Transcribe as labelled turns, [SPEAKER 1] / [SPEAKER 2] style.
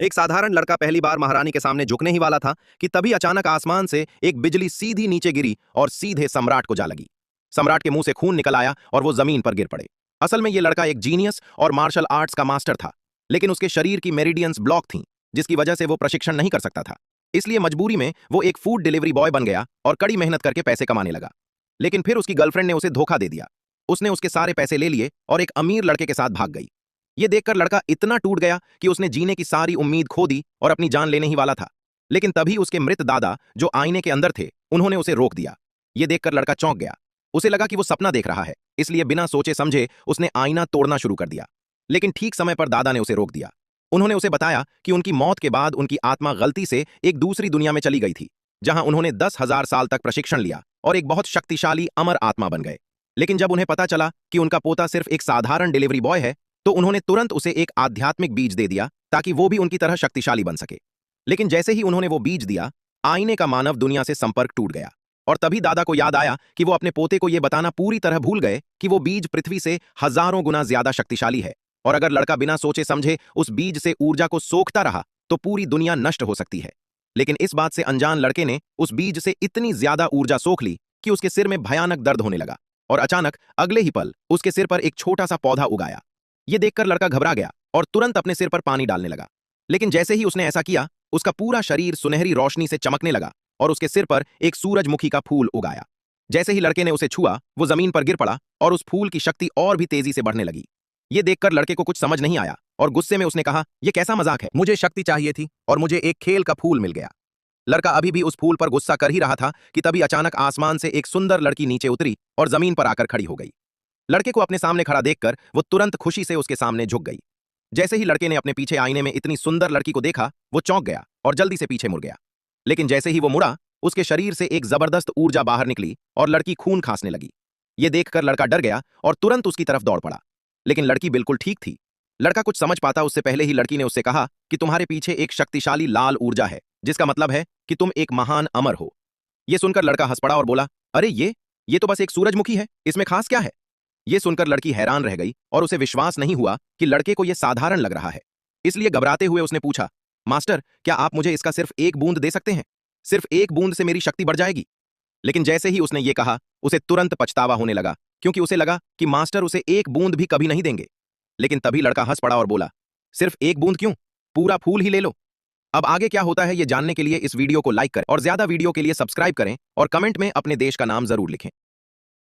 [SPEAKER 1] एक साधारण लड़का पहली बार महारानी के सामने झुकने ही वाला था कि तभी अचानक आसमान से एक बिजली सीधी नीचे गिरी और सीधे सम्राट को जा लगी। सम्राट के मुंह से खून निकल आया और वो जमीन पर गिर पड़े। असल में ये लड़का एक जीनियस और मार्शल आर्ट्स का मास्टर था, लेकिन उसके शरीर की मेरिडियंस ब्लॉक थीं, जिसकी वजह से वो प्रशिक्षण नहीं कर सकता था। इसलिए मजबूरी में वो एक फूड डिलीवरी बॉय बन गया और कड़ी मेहनत करके पैसे कमाने लगा। लेकिन फिर उसकी गर्लफ्रेंड ने उसे धोखा दे दिया। उसने उसके सारे पैसे ले लिए और एक अमीर लड़के के साथ भाग गई। ये देखकर लड़का इतना टूट गया कि उसने जीने की सारी उम्मीद खो दी और अपनी जान लेने ही वाला था। लेकिन तभी उसके मृत दादा, जो आईने के अंदर थे, उन्होंने उसे रोक दिया। ये देखकर लड़का चौंक गया। उसे लगा कि वो सपना देख रहा है, इसलिए बिना सोचे समझे उसने आईना तोड़ना शुरू कर दिया। लेकिन ठीक समय पर दादा ने उसे रोक दिया। उन्होंने उसे बताया कि उनकी मौत के बाद उनकी आत्मा गलती से एक दूसरी दुनिया में चली गई थी, जहां उन्होंने 10,000 साल तक प्रशिक्षण लिया और एक बहुत शक्तिशाली अमर आत्मा बन गए। लेकिन जब उन्हें पता चला कि उनका पोता सिर्फ एक साधारण डिलीवरी बॉय है, तो उन्होंने तुरंत उसे एक आध्यात्मिक बीज दे दिया ताकि वो भी उनकी तरह शक्तिशाली बन सके। लेकिन जैसे ही उन्होंने वो बीज दिया, आईने का मानव दुनिया से संपर्क टूट गया। और तभी दादा को याद आया कि वो अपने पोते को यह बताना पूरी तरह भूल गए कि वो बीज पृथ्वी से हजारों गुना ज्यादा शक्तिशाली है, और अगर लड़का बिना सोचे समझे उस बीज से ऊर्जा को सोखता रहा तो पूरी दुनिया नष्ट हो सकती है। लेकिन इस बात से अनजान लड़के ने उस बीज से इतनी ज्यादा ऊर्जा सोख ली कि उसके सिर में भयानक दर्द होने लगा, और अचानक अगले ही पल उसके सिर पर एक छोटा सा पौधा उगाया। ये देखकर लड़का घबरा गया और तुरंत अपने सिर पर पानी डालने लगा। लेकिन जैसे ही उसने ऐसा किया, उसका पूरा शरीर सुनहरी रोशनी से चमकने लगा और उसके सिर पर एक सूरजमुखी का फूल उगाया। जैसे ही लड़के ने उसे छुआ, वो जमीन पर गिर पड़ा और उस फूल की शक्ति और भी तेजी से बढ़ने लगी। ये देखकर लड़के को कुछ समझ नहीं आया और गुस्से में उसने कहा, यह कैसा मजाक है? मुझे शक्ति चाहिए थी और मुझे एक खेल का फूल मिल गया। लड़का अभी भी उस फूल पर गुस्सा कर ही रहा था कि तभी अचानक आसमान से एक सुंदर लड़की नीचे उतरी और जमीन पर आकर खड़ी हो गई। लड़के को अपने सामने खड़ा देखकर वो तुरंत खुशी से उसके सामने झुक गई। जैसे ही लड़के ने अपने पीछे आईने में इतनी सुंदर लड़की को देखा, वो चौंक गया और जल्दी से पीछे मुड़ गया। लेकिन जैसे ही वो मुड़ा, उसके शरीर से एक जबरदस्त ऊर्जा बाहर निकली और लड़की खून खांसने लगी। ये देखकर लड़का डर गया और तुरंत उसकी तरफ दौड़ पड़ा। लेकिन लड़की बिल्कुल ठीक थी। लड़का कुछ समझ पाता उससे पहले ही लड़की ने उससे कहा कि तुम्हारे पीछे एक शक्तिशाली लाल ऊर्जा है, जिसका मतलब है कि तुम एक महान अमर हो। यह सुनकर लड़का हंस पड़ा और बोला, अरे ये तो बस एक सूरजमुखी है, इसमें खास क्या है? यह सुनकर लड़की हैरान रह गई और उसे विश्वास नहीं हुआ कि लड़के को यह साधारण लग रहा है। इसलिए घबराते हुए उसने पूछा, मास्टर, क्या आप मुझे इसका सिर्फ एक बूंद दे सकते हैं? सिर्फ एक बूंद से मेरी शक्ति बढ़ जाएगी। लेकिन जैसे ही उसने ये कहा, उसे तुरंत पछतावा होने लगा, क्योंकि उसे लगा कि मास्टर उसे एक बूंद भी कभी नहीं देंगे। लेकिन तभी लड़का हंस पड़ा और बोला, सिर्फ एक बूंद क्यों, पूरा फूल ही ले लो। अब आगे क्या होता है ये जानने के लिए इस वीडियो को लाइक करें और ज्यादा वीडियो के लिए सब्सक्राइब करें और कमेंट में अपने देश का नाम जरूर लिखें।